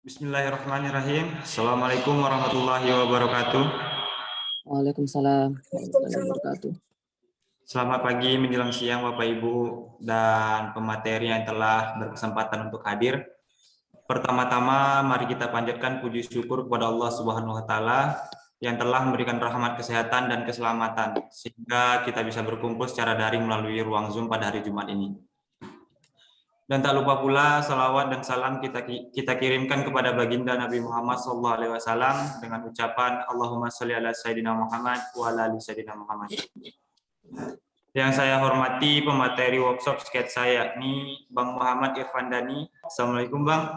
Bismillahirrahmanirrahim. Assalamualaikum warahmatullahi wabarakatuh. Waalaikumsalam warahmatullahi wabarakatuh. Selamat pagi menjelang siang Bapak Ibu dan pemateri yang telah berkesempatan untuk hadir. Pertama-tama mari kita panjatkan puji syukur kepada Allah Subhanahu wa taala yang telah memberikan rahmat kesehatan dan keselamatan sehingga kita bisa berkumpul secara daring melalui ruang Zoom pada hari Jumat ini. Dan tak lupa pula salawat dan salam kita kirimkan kepada baginda Nabi Muhammad SAW dengan ucapan Allahumma sholli ala Sayyidina Muhammad wa ala ali Sayyidina Muhammad. Yang saya hormati pemateri workshop sketsa yakni Bang Muhammad Irfandani. Assalamualaikum Bang.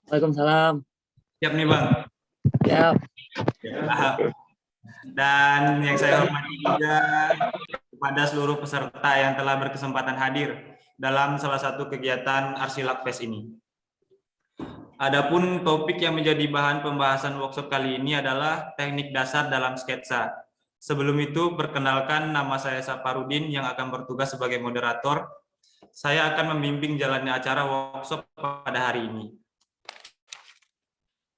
Waalaikumsalam. Siap nih Bang? Siap. Dan yang saya hormati juga kepada seluruh peserta yang telah berkesempatan hadir dalam salah satu kegiatan Arsilak Fest ini. Adapun topik yang menjadi bahan pembahasan workshop kali ini adalah teknik dasar dalam sketsa. Sebelum itu, perkenalkan nama saya Saparudin yang akan bertugas sebagai moderator. Saya akan membimbing jalannya acara workshop pada hari ini.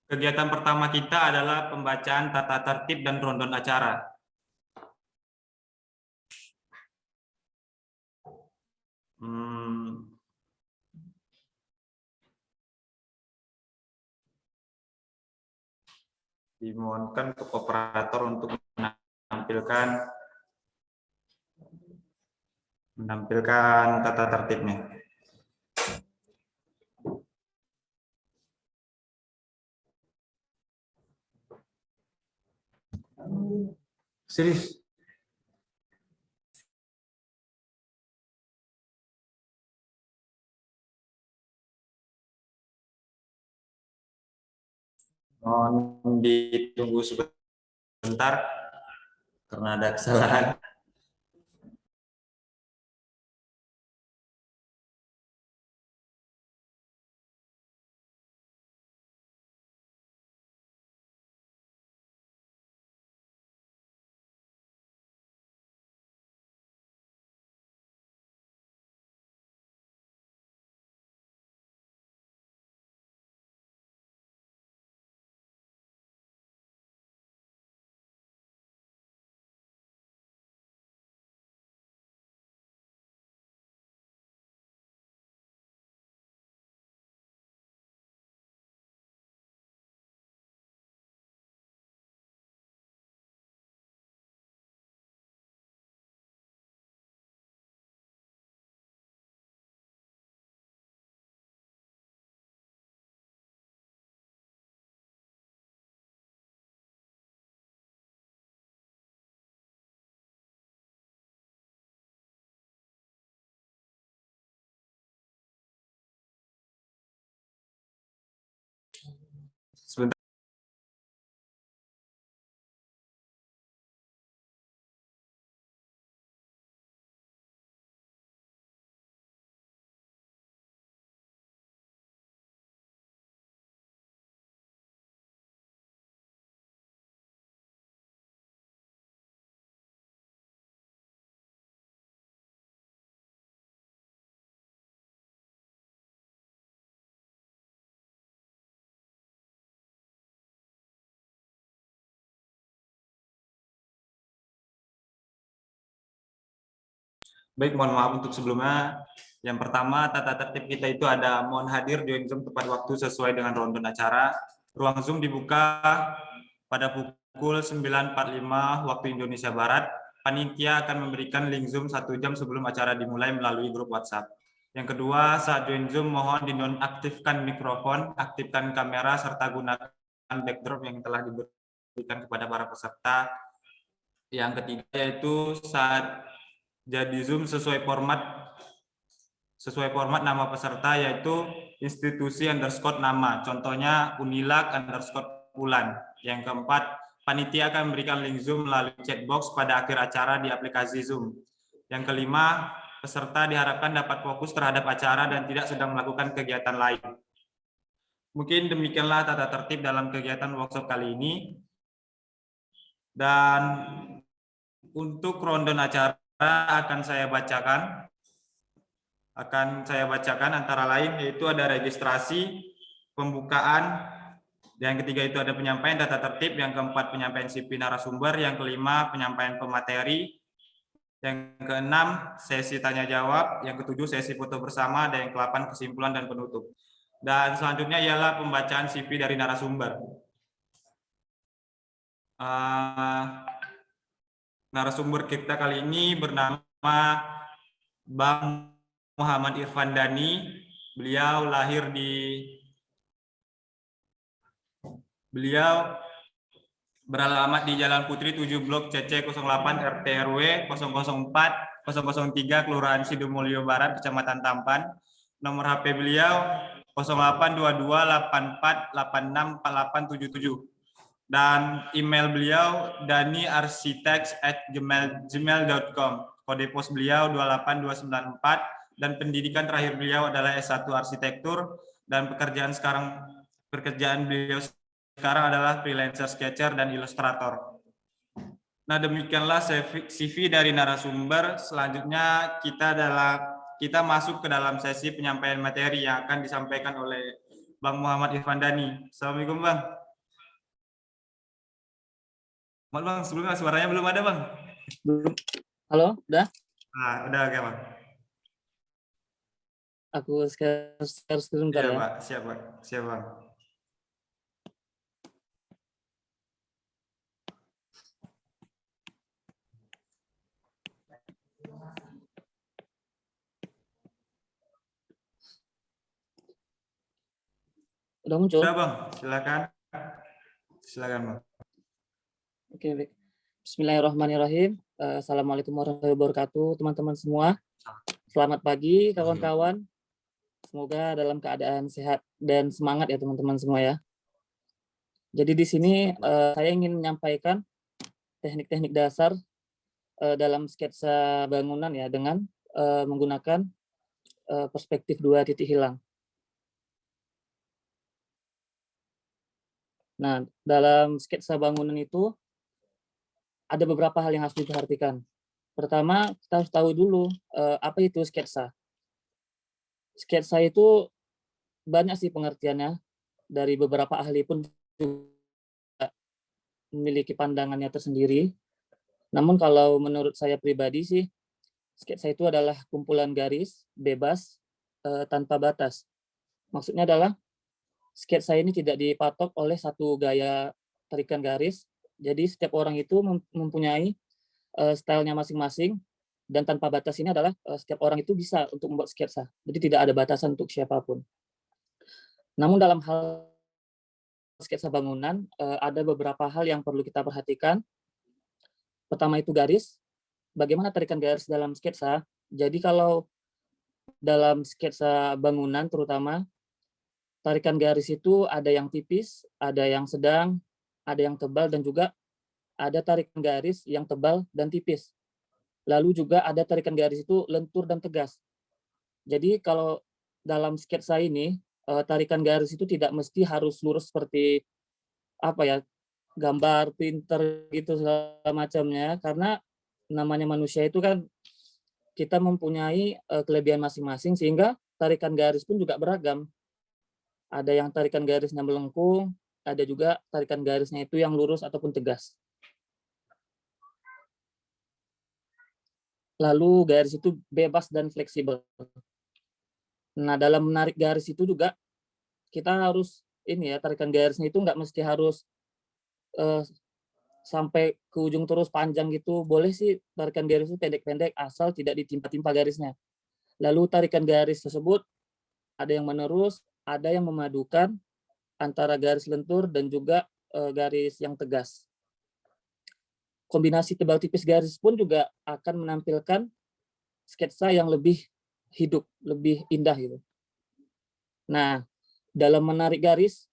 Kegiatan pertama kita adalah pembacaan tata tertib dan rundown acara. Dimohonkan untuk operator untuk menampilkan tata tertibnya. Serius? Mohon ditunggu sebentar karena ada kesalahan. Sebentar. Baik, mohon maaf untuk sebelumnya. Yang pertama, tata tertib kita itu ada mohon hadir join Zoom tepat waktu sesuai dengan rundown acara. Ruang Zoom dibuka pada pukul 9.45 waktu Indonesia Barat. Panitia akan memberikan link Zoom 1 jam sebelum acara dimulai melalui grup WhatsApp. Yang kedua, saat join Zoom mohon dinonaktifkan mikrofon, aktifkan kamera, serta gunakan backdrop yang telah diberikan kepada para peserta. Yang ketiga yaitu saat jadi Zoom sesuai format nama peserta yaitu institusi underscore nama, contohnya Unilak underscore Ulan. Yang keempat, panitia akan memberikan link Zoom melalui chat box pada akhir acara di aplikasi Zoom. Yang kelima, peserta diharapkan dapat fokus terhadap acara dan tidak sedang melakukan kegiatan lain. Mungkin demikianlah tata tertib dalam kegiatan workshop kali ini. Dan untuk rundown acara akan saya bacakan antara lain yaitu ada registrasi, pembukaan, Yang ketiga itu ada penyampaian data tertib, yang keempat penyampaian CV narasumber, yang kelima penyampaian pemateri, yang keenam sesi tanya jawab, yang ketujuh sesi foto bersama, dan yang ke-8 kesimpulan dan penutup. Dan selanjutnya ialah pembacaan CV dari narasumber. Narasumber kita kali ini bernama Bang Muhammad Irfan Dani. Beliau beralamat di Jalan Putri 7 Blok CC 08 RT RW 004 003 Kelurahan Sidomulyo Barat, Kecamatan Tampan. Nomor HP beliau 082284864877. Dan email beliau daniarchitects@gmail.com. Kode pos beliau 28294 dan pendidikan terakhir beliau adalah S1 arsitektur, dan pekerjaan beliau sekarang adalah freelancer sketcher dan ilustrator. Nah, demikianlah CV dari narasumber. Selanjutnya kita masuk ke dalam sesi penyampaian materi yang akan disampaikan oleh Bang Muhammad Irfan Dani. Assalamualaikum, Bang. Bang, sebelumnya suaranya belum ada, Bang. Belum. Halo, udah? Nah, udah oke, Bang. Aku share screen bentar Iya, ya. Pak. Siap, Pak. Siap, Bang. Udah muncul? Udah, Bang. Silakan. Silakan, Bang. Oke, baik. Bismillahirrahmanirrahim. Assalamualaikum warahmatullahi wabarakatuh, teman-teman semua. Selamat pagi, kawan-kawan. Semoga dalam keadaan sehat dan semangat ya, teman-teman semua ya. Jadi di sini saya ingin menyampaikan teknik-teknik dasar dalam sketsa bangunan ya, dengan menggunakan perspektif 2 titik hilang. Nah, dalam sketsa bangunan itu ada beberapa hal yang harus diperhatikan. Pertama, kita harus tahu dulu apa itu sketsa. Sketsa itu banyak sih pengertiannya, dari beberapa ahli pun juga memiliki pandangannya tersendiri. Namun kalau menurut saya pribadi sih, sketsa itu adalah kumpulan garis bebas tanpa batas. Maksudnya adalah sketsa ini tidak dipatok oleh satu gaya tarikan garis. Jadi setiap orang itu mempunyai stylenya masing-masing, dan tanpa batas ini adalah setiap orang itu bisa untuk membuat sketsa. Jadi tidak ada batasan untuk siapapun. Namun dalam hal sketsa bangunan ada beberapa hal yang perlu kita perhatikan. Pertama itu garis. Bagaimana tarikan garis dalam sketsa? Jadi kalau dalam sketsa bangunan terutama, tarikan garis itu ada yang tipis, ada yang sedang, ada yang tebal, dan juga ada tarikan garis yang tebal dan tipis. Lalu juga ada tarikan garis itu lentur dan tegas. Jadi kalau dalam sketsa ini, tarikan garis itu tidak mesti harus lurus seperti apa ya, gambar printer gitu segala macamnya, karena namanya manusia itu kan kita mempunyai kelebihan masing-masing, sehingga tarikan garis pun juga beragam. Ada yang tarikan garisnya melengkung, ada juga tarikan garisnya itu yang lurus ataupun tegas. Lalu garis itu bebas dan fleksibel. Nah, dalam menarik garis itu juga kita harus ini ya, tarikan garisnya itu nggak mesti harus sampai ke ujung terus panjang gitu. Boleh sih tarikan garis itu pendek-pendek asal tidak ditimpa-timpa garisnya. Lalu tarikan garis tersebut ada yang menerus, ada yang memadukan antara garis lentur dan juga garis yang tegas. Kombinasi tebal tipis garis pun juga akan menampilkan sketsa yang lebih hidup, lebih indah gitu. Nah, dalam menarik garis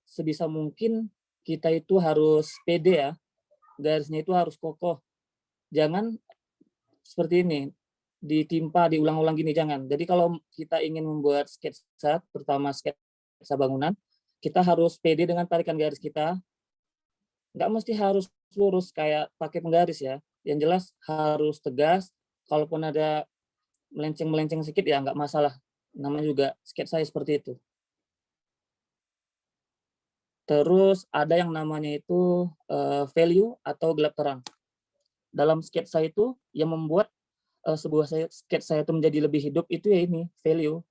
sebisa mungkin kita itu harus pede ya. Garisnya itu harus kokoh. Jangan seperti ini, ditimpa, diulang-ulang gini, jangan. Jadi kalau kita ingin membuat sketsa, terutama sketsa bangunan, kita harus pede dengan tarikan garis kita. Nggak mesti harus lurus kayak pakai penggaris ya. Yang jelas harus tegas. Kalaupun ada melenceng-melenceng sedikit ya nggak masalah. Namanya juga sketsa seperti itu. Terus ada yang namanya itu value atau gelap terang. Dalam sketsa itu yang membuat sebuah sketsa itu menjadi lebih hidup itu ya ini value,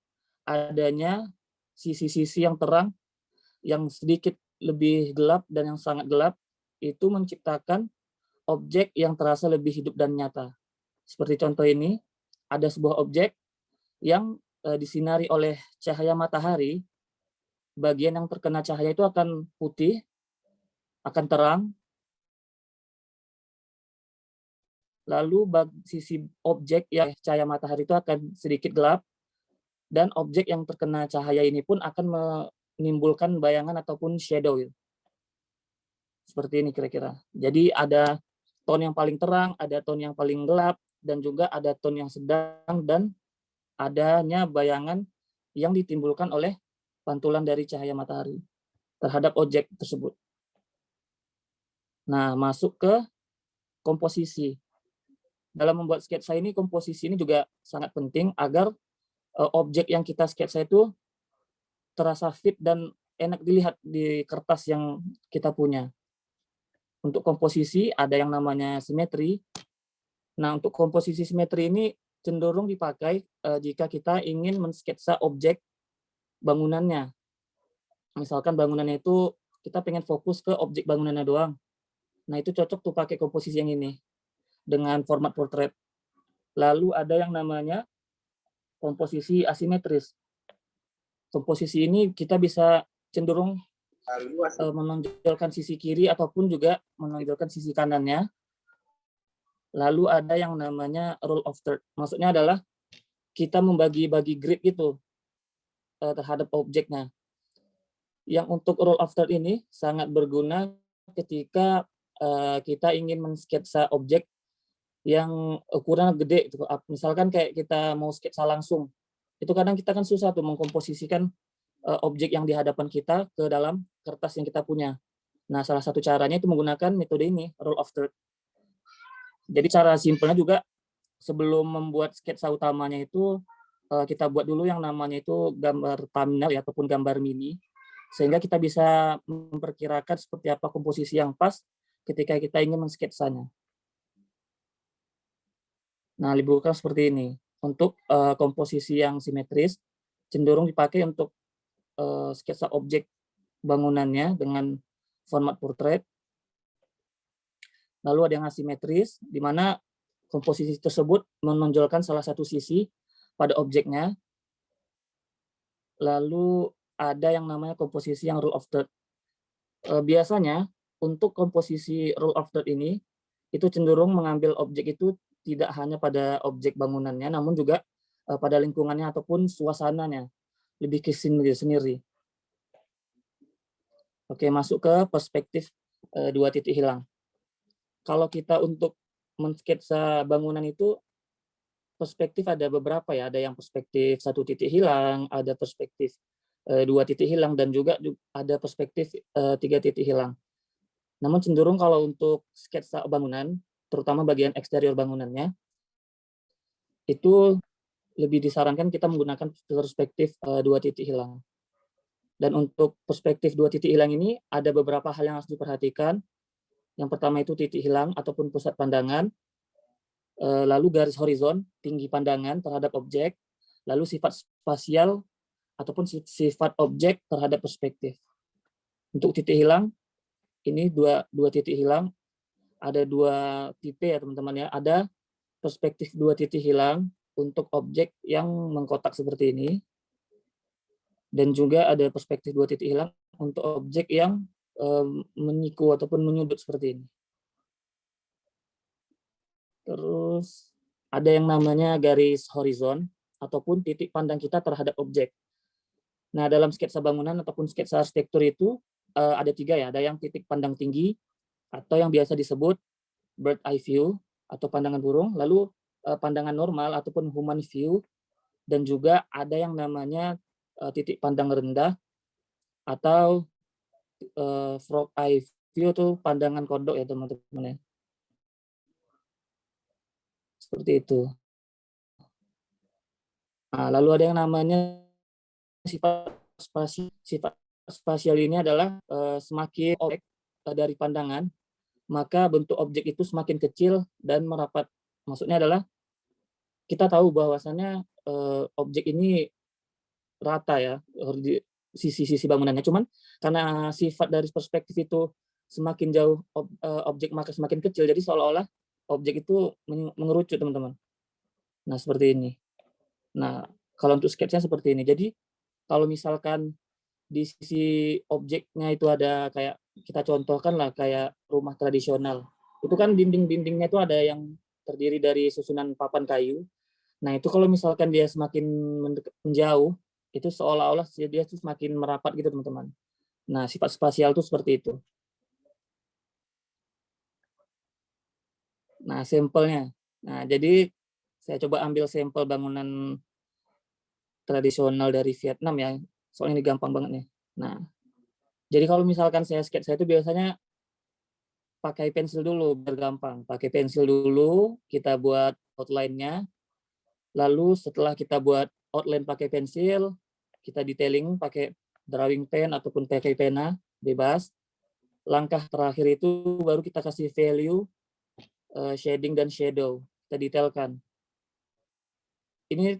adanya sisi-sisi yang terang, yang sedikit lebih gelap dan yang sangat gelap, itu menciptakan objek yang terasa lebih hidup dan nyata. Seperti contoh ini, ada sebuah objek yang disinari oleh cahaya matahari, bagian yang terkena cahaya itu akan putih, akan terang, lalu sisi objek yang cahaya matahari itu akan sedikit gelap, dan objek yang terkena cahaya ini pun akan menimbulkan bayangan ataupun shadow. Seperti ini kira-kira. Jadi ada tone yang paling terang, ada tone yang paling gelap, dan juga ada tone yang sedang, dan adanya bayangan yang ditimbulkan oleh pantulan dari cahaya matahari terhadap objek tersebut. Nah, masuk ke komposisi. Dalam membuat sketsa ini, komposisi ini juga sangat penting agar objek yang kita sketsa itu terasa fit dan enak dilihat di kertas yang kita punya. Untuk komposisi ada yang namanya simetri. Nah, untuk komposisi simetri ini cenderung dipakai jika kita ingin mensketsa objek bangunannya. Misalkan bangunannya itu kita pengen fokus ke objek bangunannya doang. Nah, itu cocok tuh pakai komposisi yang ini dengan format portrait. Lalu ada yang namanya komposisi asimetris. Komposisi ini kita bisa cenderung menonjolkan sisi kiri ataupun juga menonjolkan sisi kanannya. Lalu ada yang namanya rule of third. Maksudnya adalah kita membagi-bagi grid gitu terhadap objeknya. Yang untuk rule of third ini sangat berguna ketika kita ingin mensketsa objek yang ukurannya gede. Misalkan kayak kita mau sketsa langsung. Itu kadang kita kan susah tuh mengkomposisikan objek yang di hadapan kita ke dalam kertas yang kita punya. Nah, salah satu caranya itu menggunakan metode ini, rule of third. Jadi cara simpelnya juga sebelum membuat sketsa utamanya itu kita buat dulu yang namanya itu gambar thumbnail ya, ataupun gambar mini, sehingga kita bisa memperkirakan seperti apa komposisi yang pas ketika kita ingin mensketsanya. Nah, bukan seperti ini. Untuk komposisi yang simetris cenderung dipakai untuk sketsa objek bangunannya dengan format portrait. Lalu ada yang asimetris, di mana komposisi tersebut menonjolkan salah satu sisi pada objeknya. Lalu ada yang namanya komposisi yang rule of third. Biasanya untuk komposisi rule of third ini itu cenderung mengambil objek itu tidak hanya pada objek bangunannya, namun juga pada lingkungannya ataupun suasananya, lebih ke sendiri. Oke, masuk ke perspektif dua titik hilang. Kalau kita untuk mensketsa bangunan itu perspektif ada beberapa ya, ada yang perspektif satu titik hilang, ada perspektif dua titik hilang, dan juga ada perspektif tiga titik hilang. Namun cenderung kalau untuk sketsa bangunan, terutama bagian eksterior bangunannya, itu lebih disarankan kita menggunakan perspektif dua titik hilang. Dan untuk perspektif dua titik hilang ini ada beberapa hal yang harus diperhatikan. Yang pertama itu titik hilang ataupun pusat pandangan, lalu garis horizon, tinggi pandangan terhadap objek, lalu sifat spasial ataupun sifat objek terhadap perspektif. Untuk titik hilang, ini dua titik hilang, ada dua tipe ya teman-teman ya. Ada perspektif dua titik hilang untuk objek yang mengkotak seperti ini, dan juga ada perspektif dua titik hilang untuk objek yang menyiku ataupun menyudut seperti ini. Terus ada yang namanya garis horizon ataupun titik pandang kita terhadap objek. Nah, dalam sketsa bangunan ataupun sketsa arsitektur itu ada tiga ya. Ada yang titik pandang tinggi atau yang biasa disebut bird eye view atau pandangan burung, lalu pandangan normal ataupun human view, dan juga ada yang namanya titik pandang rendah atau frog eye view itu pandangan kodok ya teman-teman ya. Seperti itu. Nah, lalu ada yang namanya sifat spasial ini adalah semakin objek dari pandangan, maka bentuk objek itu semakin kecil dan merapat. Maksudnya adalah kita tahu bahwasannya objek ini rata ya di sisi-sisi bangunannya. Cuman karena sifat dari perspektif itu semakin jauh objek maka semakin kecil. Jadi seolah-olah objek itu mengerucut, teman-teman. Nah, seperti ini. Nah, kalau untuk sketsa seperti ini. Jadi kalau misalkan di sisi objeknya itu ada kayak kita contohkan lah kayak rumah tradisional. Itu kan dinding-dindingnya itu ada yang terdiri dari susunan papan kayu. Nah, itu kalau misalkan dia semakin menjauh, itu seolah-olah dia tuh semakin merapat gitu, teman-teman. Nah, sifat spasial tuh seperti itu. Nah, sampelnya. Nah, jadi saya coba ambil sampel bangunan tradisional dari Vietnam ya. Soalnya ini gampang banget nih. Nah, jadi kalau misalkan saya sketsa itu biasanya pakai pensil dulu biar gampang. Pakai pensil dulu, kita buat outline-nya. Lalu setelah kita buat outline pakai pensil, kita detailing pakai drawing pen ataupun pakai pena, bebas. Langkah terakhir itu baru kita kasih value, shading dan shadow. Kita detailkan. Ini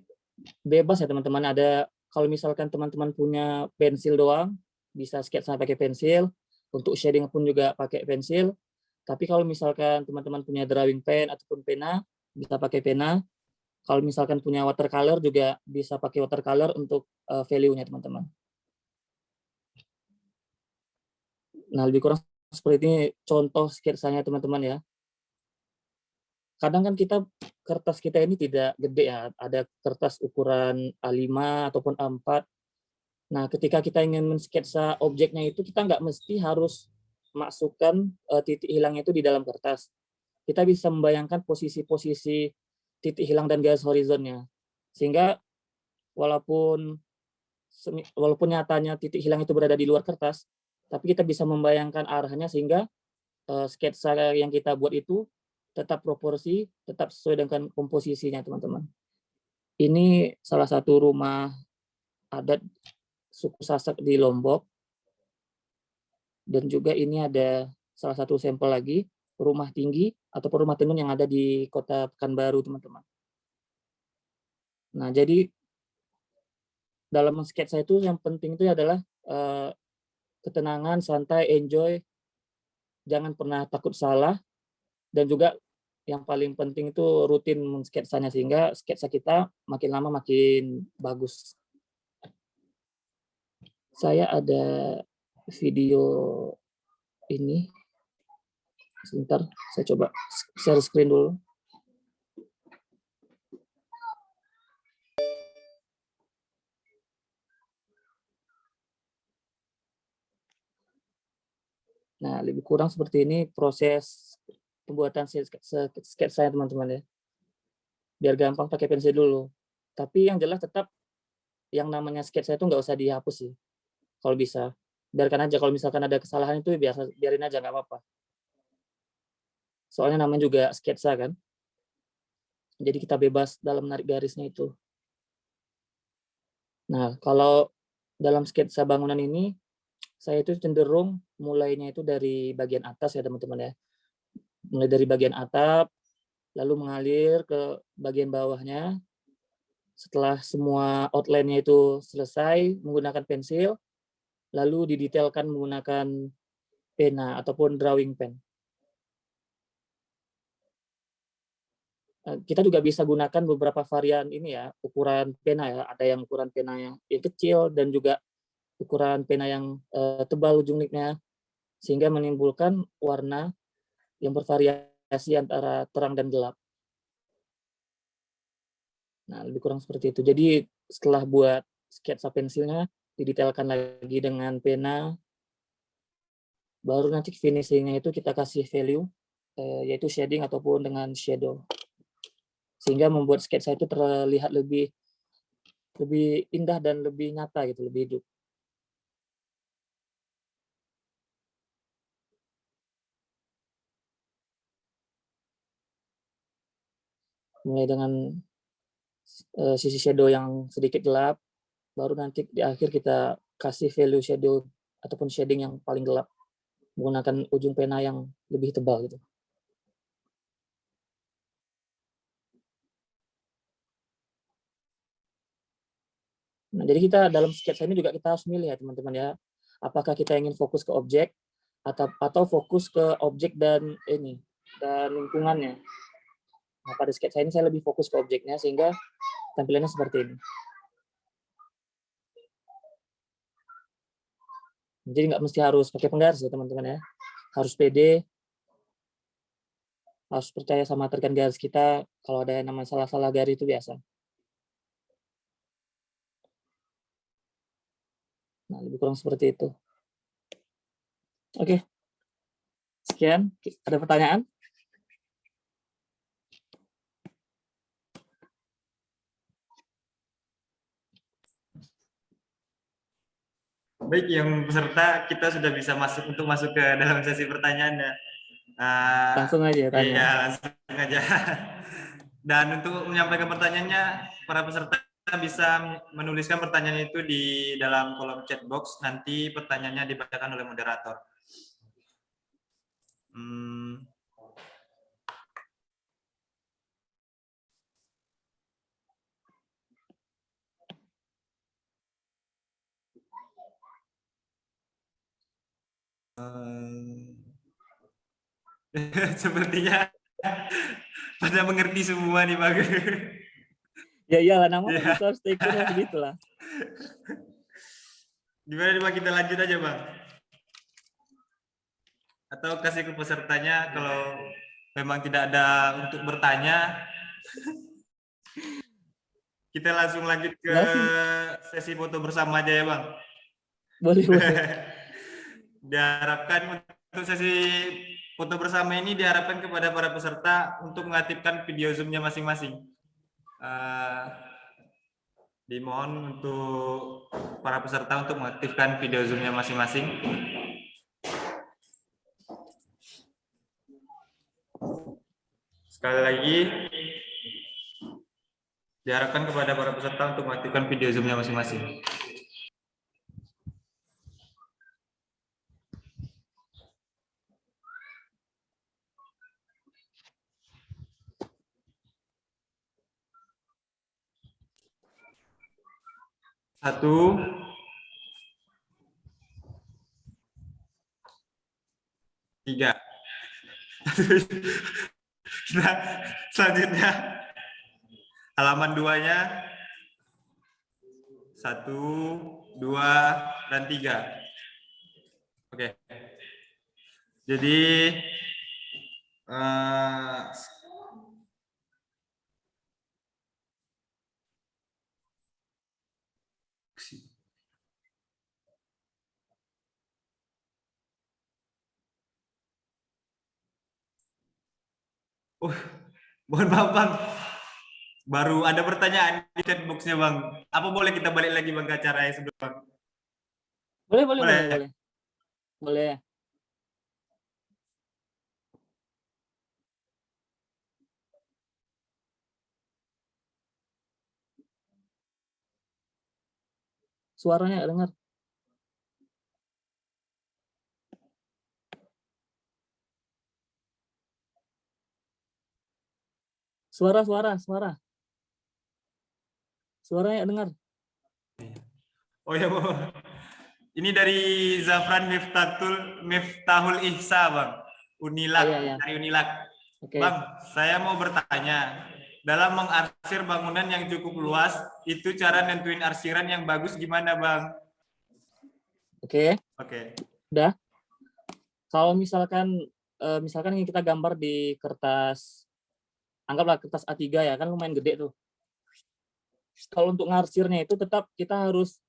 bebas ya teman-teman. Ada kalau misalkan teman-teman punya pensil doang, bisa sketsa pakai pensil. Untuk shading pun juga pakai pensil. Tapi kalau misalkan teman-teman punya drawing pen ataupun pena, bisa pakai pena. Kalau misalkan punya watercolor juga bisa pakai watercolor untuk value-nya, teman-teman. Nah, lebih kurang seperti ini contoh sketsanya, teman-teman ya. Kadang kan kertas kita ini tidak gede ya, ada kertas ukuran A5 ataupun A4. Nah, ketika kita ingin mensketsa objeknya itu, kita nggak mesti harus masukkan titik hilangnya itu di dalam kertas. Kita bisa membayangkan posisi-posisi titik hilang dan garis horizonnya. Sehingga walaupun nyatanya titik hilang itu berada di luar kertas, tapi kita bisa membayangkan arahnya sehingga sketsa yang kita buat itu tetap proporsi, tetap sesuai dengan komposisinya, teman-teman. Ini salah satu rumah adat suku Sasak di Lombok. Dan juga ini ada salah satu sampel lagi, rumah tinggi ataupun rumah tenun yang ada di Kota Pekanbaru, teman-teman. Nah, jadi dalam sketsa itu yang penting itu adalah ketenangan, santai, enjoy, jangan pernah takut salah, dan juga yang paling penting itu rutin mensketsanya sehingga sketsa kita makin lama makin bagus. Saya ada video ini. Sebentar, saya coba share screen dulu. Nah, lebih kurang seperti ini proses pembuatan sketsa, teman-teman ya. Biar gampang pakai pensil dulu. Tapi yang jelas tetap yang namanya sketsa itu nggak usah dihapus sih. Kalau bisa. Biarkan aja, kalau misalkan ada kesalahan itu biarin aja, nggak apa-apa. Soalnya namanya juga sketsa kan. Jadi kita bebas dalam menarik garisnya itu. Nah, kalau dalam sketsa bangunan ini, saya itu cenderung mulainya itu dari bagian atas ya teman-teman ya. Mulai dari bagian atap, lalu mengalir ke bagian bawahnya. Setelah semua outline-nya itu selesai menggunakan pensil, lalu didetailkan menggunakan pena ataupun drawing pen. Kita juga bisa gunakan beberapa varian ini ya, ukuran pena ya. Ada yang ukuran pena yang kecil dan juga ukuran pena yang tebal ujung nicknya, sehingga menimbulkan warna yang bervariasi antara terang dan gelap. Nah, lebih kurang seperti itu. Jadi setelah buat sketsa pensilnya, didetailkan lagi dengan pena, baru nanti finishingnya itu kita kasih value, yaitu shading ataupun dengan shadow. Sehingga membuat sketsa itu terlihat lebih indah dan lebih nyata gitu, lebih hidup. Mulai dengan sisi shadow yang sedikit gelap, baru nanti di akhir kita kasih value shadow ataupun shading yang paling gelap menggunakan ujung pena yang lebih tebal gitu. Nah, jadi kita dalam sketsa ini juga kita harus milih ya teman-teman ya. Apakah kita ingin fokus ke objek atau fokus ke objek dan lingkungannya. Nah, pada sketsa ini saya lebih fokus ke objeknya sehingga tampilannya seperti ini. Jadi nggak mesti harus pakai penggaris ya teman-teman ya. Harus pede, harus percaya sama rekan garis kita. Kalau ada yang namanya salah-salah garis itu biasa. Nah, lebih kurang seperti itu. Oke. Sekian. Ada pertanyaan? Baik, yang peserta kita sudah bisa masuk ke dalam sesi pertanyaan ya. Langsung aja tanya. Iya, langsung aja. Dan untuk menyampaikan pertanyaannya, para peserta bisa menuliskan pertanyaan itu di dalam kolom chat box. Nanti pertanyaannya dibacakan oleh moderator. Sepertinya pada mengerti semua nih Bang. Ya iyalah, namanya juga stakeholder harus begitulah. Gimana nih Bang, kita lanjut aja Bang? Atau kasih ke pesertanya kalau memang tidak ada untuk bertanya, kita langsung lanjut ke sesi foto bersama aja ya Bang? Boleh, boleh. Diharapkan untuk sesi foto bersama ini diharapkan kepada para peserta untuk mengaktifkan video Zoom-nya masing-masing. Dimohon untuk para peserta untuk mengaktifkan video Zoom-nya masing-masing. Sekali lagi, diharapkan kepada para peserta untuk mengaktifkan video Zoom-nya masing-masing. Satu, tiga. Nah, selanjutnya halaman 2-nya 1, 2, dan 3. Oke. Jadi mohon maaf Bang, baru ada pertanyaan di chat box-nya Bang. Apa boleh kita balik lagi Bang ke acara yang sebelum Bang? Boleh, boleh, boleh, boleh. Boleh. Suaranya nggak dengar. Suara. Suaranya nggak dengar. Oh ya, Bu. Ini dari Zafran Miftahul Ihsa, Bang. Unilak, dari Unilak. Bang, saya mau bertanya. Dalam mengarsir bangunan yang cukup luas, itu cara nentuin arsiran yang bagus gimana, Bang? Oke. Udah. Kalau misalkan ini kita gambar di kertas, anggaplah kertas A3 ya, kan lumayan gede tuh. Kalau untuk ngarsirnya itu tetap kita harus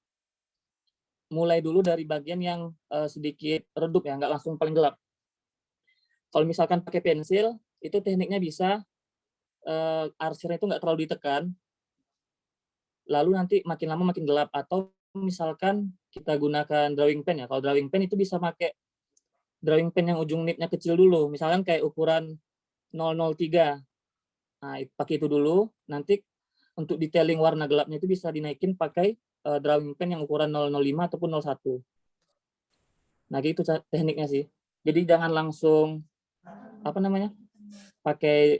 mulai dulu dari bagian yang sedikit redup ya, nggak langsung paling gelap. Kalau misalkan pakai pensil, itu tekniknya bisa arsirnya itu nggak terlalu ditekan, lalu nanti makin lama makin gelap. Atau misalkan kita gunakan drawing pen ya, kalau drawing pen itu bisa pakai drawing pen yang ujung nipnya kecil dulu, misalkan kayak ukuran 003. Nah, pakai itu dulu, nanti untuk detailing warna gelapnya itu bisa dinaikin pakai drawing pen yang ukuran 005 ataupun 01. Nah, gitu tekniknya sih. Jadi jangan langsung pakai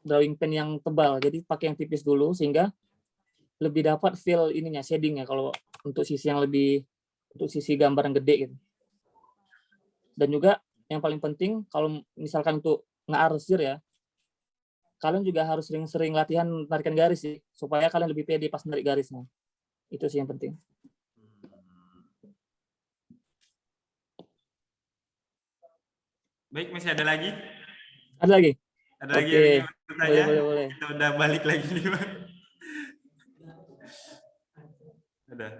drawing pen yang tebal. Jadi pakai yang tipis dulu sehingga lebih dapat feel ininya shadingnya kalau untuk sisi yang lebih untuk sisi gambar yang gede gitu. Dan juga yang paling penting kalau misalkan untuk ngearsir ya, kalian juga harus sering-sering latihan tarikan garis sih supaya kalian lebih pede pas narik garisnya. Itu sih yang penting. Baik, masih ada lagi? Ada lagi? Ada lagi yang ingin Oke. bertanya? Boleh. Kita udah balik lagi nih, Bang. Udah.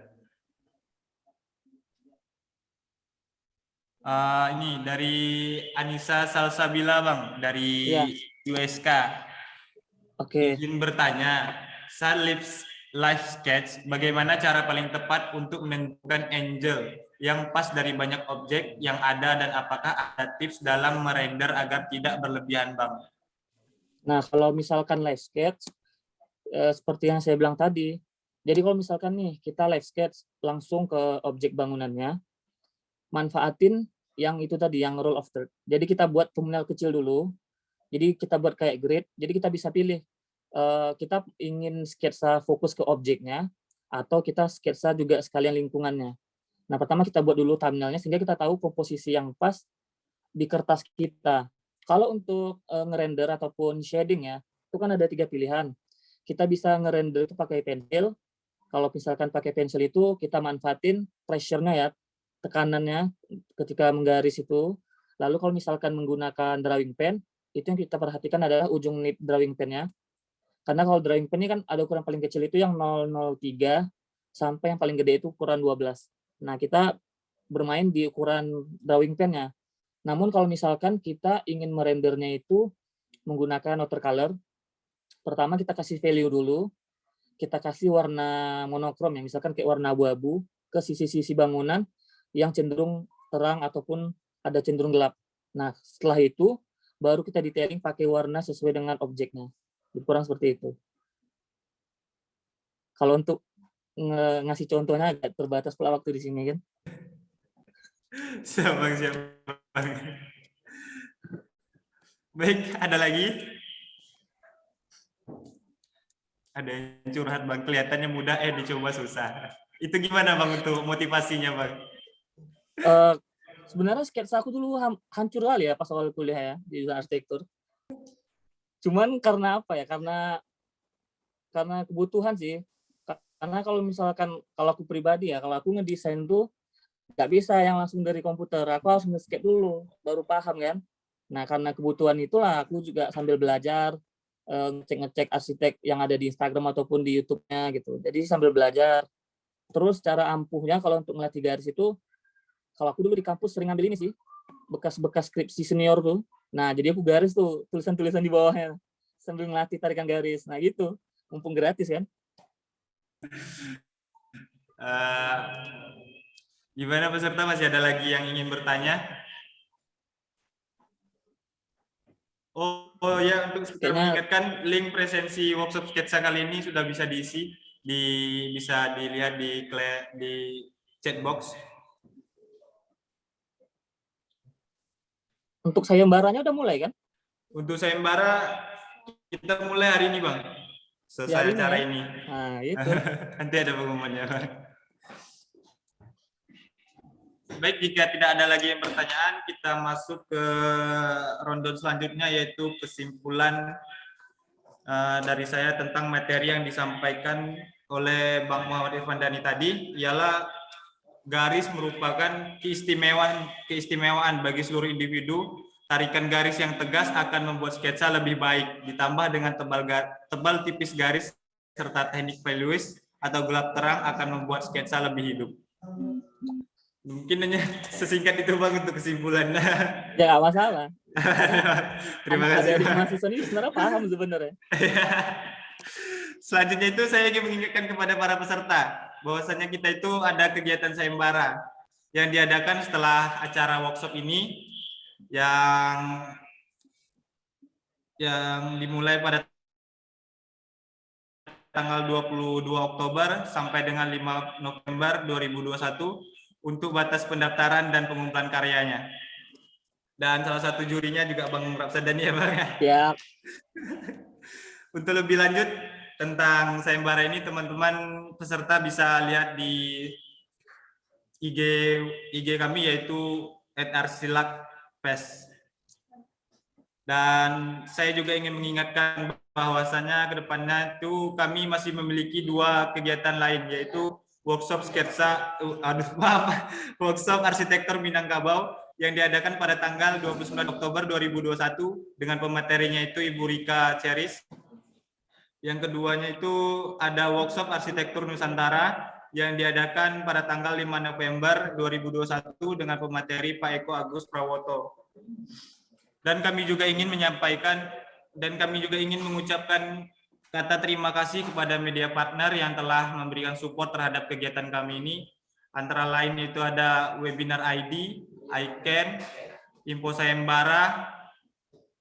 Ini dari Anissa Salsabila, Bang, dari Iya, USK. oke. Izin bertanya, saat live sketch, bagaimana cara paling tepat untuk menentukan angle yang pas dari banyak objek yang ada dan apakah ada tips dalam merender agar tidak berlebihan, Bang? Nah, kalau misalkan live sketch, seperti yang saya bilang tadi, jadi kalau misalkan nih kita live sketch langsung ke objek bangunannya, manfaatin yang itu tadi, yang roll of third. Jadi kita buat thumbnail kecil dulu, jadi kita buat kayak grid, jadi kita bisa pilih, kita ingin sketsa fokus ke objeknya, atau kita sketsa juga sekalian lingkungannya. Nah, pertama kita buat dulu thumbnail-nya sehingga kita tahu komposisi yang pas di kertas kita. Kalau untuk ngerender ataupun shading ya, itu kan ada 3 pilihan. Kita bisa ngerender itu pakai pensil. Kalau misalkan pakai pensil itu kita manfaatin pressure-nya ya, tekanannya ketika menggaris itu. Lalu kalau misalkan menggunakan drawing pen, itu yang kita perhatikan adalah ujung nib drawing pen-nya. Karena kalau drawing pen ini kan ada ukuran paling kecil itu yang 003 sampai yang paling gede itu ukuran 12. Nah, kita bermain di ukuran drawing pen-nya. Namun kalau misalkan kita ingin merendernya itu menggunakan watercolor, pertama kita kasih value dulu, kita kasih warna monokrom ya, misalkan kayak warna abu-abu ke sisi-sisi bangunan yang cenderung terang ataupun ada cenderung gelap. Nah, setelah itu baru kita detailing pakai warna sesuai dengan objeknya. Kurang seperti itu. Kalau untuk ngasih contohnya agak terbatas pula waktu di sini kan. Siap, Bang, siap, Bang. Baik, ada lagi? Ada yang curhat, Bang. Kelihatannya mudah, dicoba susah. Itu gimana, Bang, untuk motivasinya, Bang? Sebenarnya sketsa aku dulu hancur kali ya pas awal kuliah ya di jurusan arsitektur. Cuman karena apa ya? Karena kebutuhan sih. Karena kalau misalkan kalau aku pribadi ya, kalau aku ngedesain tuh nggak bisa yang langsung dari komputer. Aku harus nge-sketch dulu, baru paham kan. Nah, karena kebutuhan itulah aku juga sambil belajar, ngecek-ngecek arsitek yang ada di Instagram ataupun di YouTube-nya gitu. Jadi sambil belajar. Terus cara ampuhnya kalau untuk ngelatih garis itu, kalau aku dulu di kampus sering ngambil ini sih, bekas-bekas skripsi senior tuh. Nah, jadi aku garis tuh tulisan-tulisan di bawahnya sambil ngelatih tarikan garis. Nah, gitu. Mumpung gratis kan. Gimana peserta, masih ada lagi yang ingin bertanya? Oh ya, untuk sekedar Kayaknya mengingatkan, link presensi workshop sketsa kali ini sudah bisa diisi, bisa dilihat di chat box. untuk sayembaranya udah mulai kan? Untuk sayembara kita mulai hari ini, Bang. Di hari Selesai ini acara ya. ini. Nah, itu. Nanti ada pengumumannya, Bang. Baik, jika tidak ada lagi yang pertanyaan, kita masuk ke ronde selanjutnya, yaitu kesimpulan dari saya tentang materi yang disampaikan oleh Bang Muhammad Irfan Dhani tadi, ialah garis merupakan keistimewaan bagi seluruh individu. Tarikan garis yang tegas akan membuat sketsa lebih baik, ditambah dengan tebal tipis garis serta teknik values atau gelap terang akan membuat sketsa lebih hidup. Mungkin hanya sesingkat itu, Bang, untuk kesimpulannya. Ya nggak masalah. Terima kasih, Adik-adik Bang. mahasiswa ini sebenarnya paham sebenarnya. Selanjutnya itu saya ingin mengingatkan kepada para peserta bahwasanya kita itu ada kegiatan sayembara yang diadakan setelah acara workshop ini yang dimulai pada tanggal 22 Oktober sampai dengan 5 November 2021 untuk batas pendaftaran dan pengumpulan karyanya. Dan salah satu jurinya juga Bang Rapsadani ya Bang ya. Ya, Untuk lebih lanjut tentang sayembara ini teman-teman peserta bisa lihat di IG kami yaitu @arsilakpes. Dan saya juga ingin mengingatkan bahwasannya ke depannya itu kami masih memiliki 2 kegiatan lain yaitu workshop sketsa workshop arsitektur Minangkabau yang diadakan pada tanggal 29 Oktober 2021 dengan pematerinya itu Ibu Rika Ceris. Yang keduanya itu ada workshop arsitektur Nusantara yang diadakan pada tanggal 5 November 2021 dengan pemateri Pak Eko Agus Prawoto. Dan kami juga ingin mengucapkan kata terima kasih kepada media partner yang telah memberikan support terhadap kegiatan kami ini. Antara lain itu ada Webinar ID, iCan, Info Sayembara,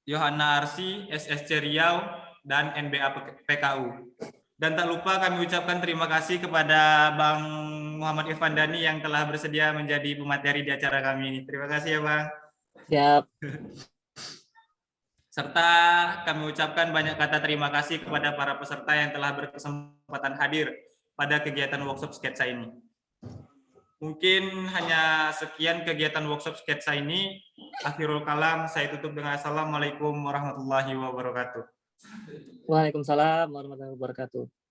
Yohana Arsi, SSC Riau, dan NBA PKU. Dan tak lupa kami ucapkan terima kasih kepada Bang Muhammad Irfandani yang telah bersedia menjadi pemateri di acara kami ini. Terima kasih ya Bang. siap. Serta kami ucapkan banyak kata terima kasih kepada para peserta yang telah berkesempatan hadir pada kegiatan workshop sketsa ini. Mungkin hanya sekian kegiatan workshop sketsa ini. Akhirul kalam, saya tutup dengan Assalamualaikum warahmatullahi wabarakatuh. Waalaikumsalam warahmatullahi wabarakatuh.